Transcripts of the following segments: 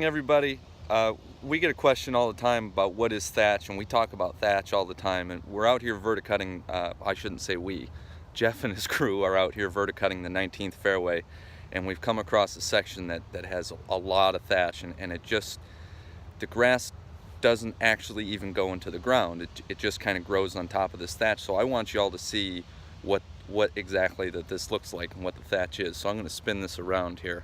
everybody. We get a question all the time about what is thatch, and we talk about thatch all the time, and we're out here verticutting. I shouldn't say we. Jeff and his crew are out here verticutting the 19th fairway, and we've come across a section that has a lot of thatch, and it just, the grass doesn't actually even go into the ground. It just kind of grows on top of this thatch. So I want you all to see what exactly that this looks like and what the thatch is. So I'm going to spin this around here.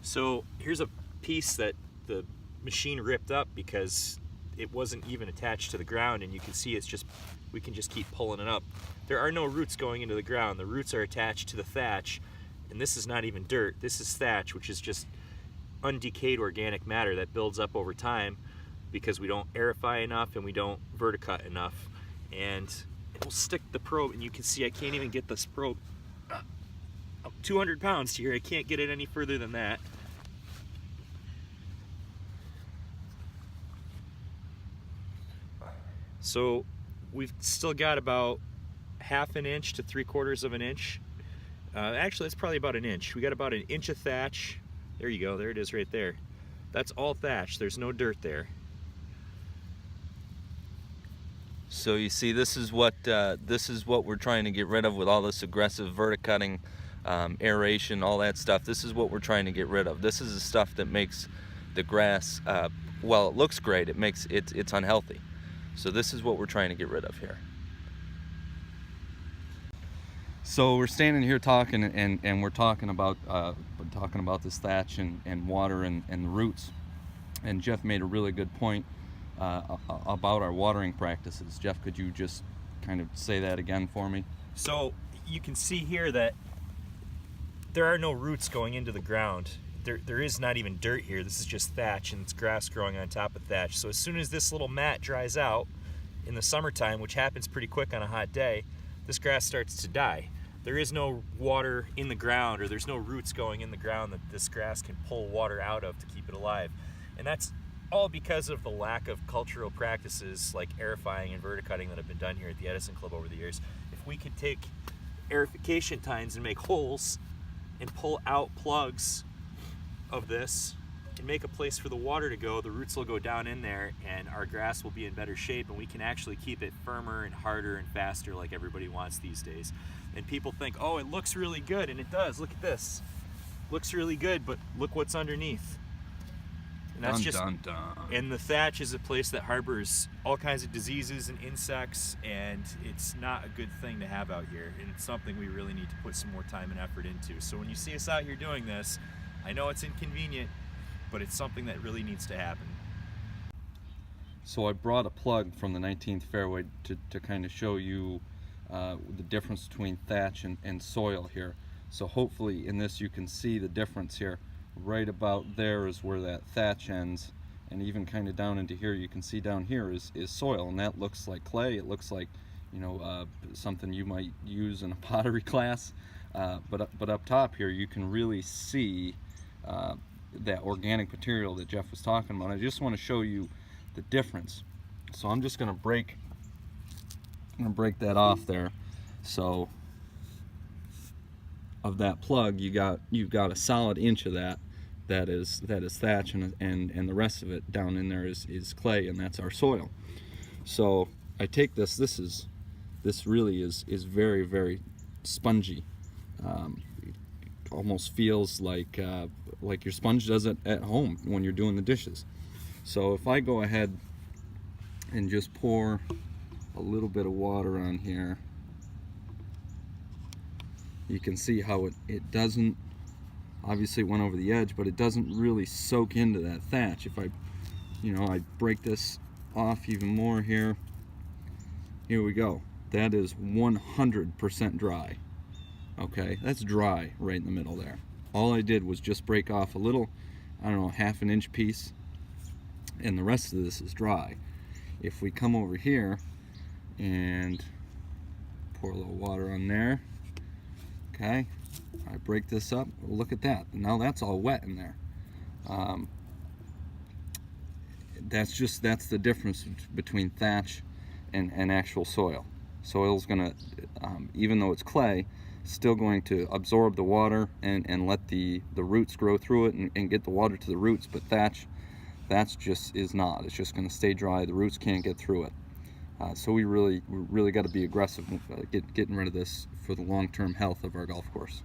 So here's a piece that the machine ripped up because it wasn't even attached to the ground, and you can see it's just, we can just keep pulling it up. There are no roots going into the ground. The roots are attached to the thatch, and this is not even dirt. This is thatch, which is just undecayed organic matter that builds up over time because we don't aerify enough and we don't verticut enough. And it will stick the probe, and you can see I can't even get this probe 200 pounds here. I can't get it any further than that. So we've still got about 1/2 an inch to 3/4 of an inch. Actually, it's probably about an inch. We got about an inch of thatch. There you go, there it is right there. That's all thatch, there's no dirt there. So you see, this is what we're trying to get rid of with all this aggressive verticutting, aeration, all that stuff. This is what we're trying to get rid of. This is the stuff that makes the grass, well, it looks great, it's unhealthy. So this is what we're trying to get rid of here. So we're standing here talking, and we're talking about this thatch and water and the roots. And Jeff made a really good point about our watering practices. Jeff, could you just kind of say that again for me? So you can see here that there are no roots going into the ground. There is not even dirt here. This is just thatch, and it's grass growing on top of thatch. So as soon as this little mat dries out in the summertime, which happens pretty quick on a hot day, this grass starts to die. There is no water in the ground, or there's no roots going in the ground that this grass can pull water out of to keep it alive. And that's all because of the lack of cultural practices like aerifying and verticutting that have been done here at the Edison Club over the years. If we could take aerification tines and make holes and pull out plugs of this and make a place for the water to go, the roots will go down in there and our grass will be in better shape, and we can actually keep it firmer and harder and faster like everybody wants these days. And people think, oh, it looks really good, and it does. Look at this. Looks really good, but look what's underneath. And that's dun, and the thatch is a place that harbors all kinds of diseases and insects, and it's not a good thing to have out here, and it's something we really need to put some more time and effort into. So when you see us out here doing this, I know it's inconvenient, but it's something that really needs to happen. So I brought a plug from the 19th fairway to kind of show you the difference between thatch and soil here. So hopefully in this you can see the difference here. Right about there is where that thatch ends, and even kind of down into here you can see down here is soil, and that looks like clay. It looks like, you know, something you might use in a pottery class, but up top here you can really see that organic material that Jeff was talking about. I just want to show you the difference. So I'm just going to break that off there. So of that plug, you've got a solid inch of that is thatch, and the rest of it down in there is clay, and that's our soil. So I take this really is very, very spongy. Almost feels like your sponge does it at home when you're doing the dishes. So if I go ahead and just pour a little bit of water on here, you can see how it doesn't, obviously it went over the edge, but it doesn't really soak into that thatch. If I break this off even more here we go. That is 100% dry. Okay, that's dry right in the middle there. All I did was just break off a little, I don't know, 1/2 an inch piece, and the rest of this is dry. If we come over here and pour a little water on there, okay, I break this up, look at that. Now that's all wet in there. That's the difference between thatch and actual soil. Soil's gonna, even though it's clay, still going to absorb the water and let the roots grow through it and get the water to the roots, but thatch just is not. It's just going to stay dry. The roots can't get through it. So we really got to be aggressive getting rid of this for the long-term health of our golf course.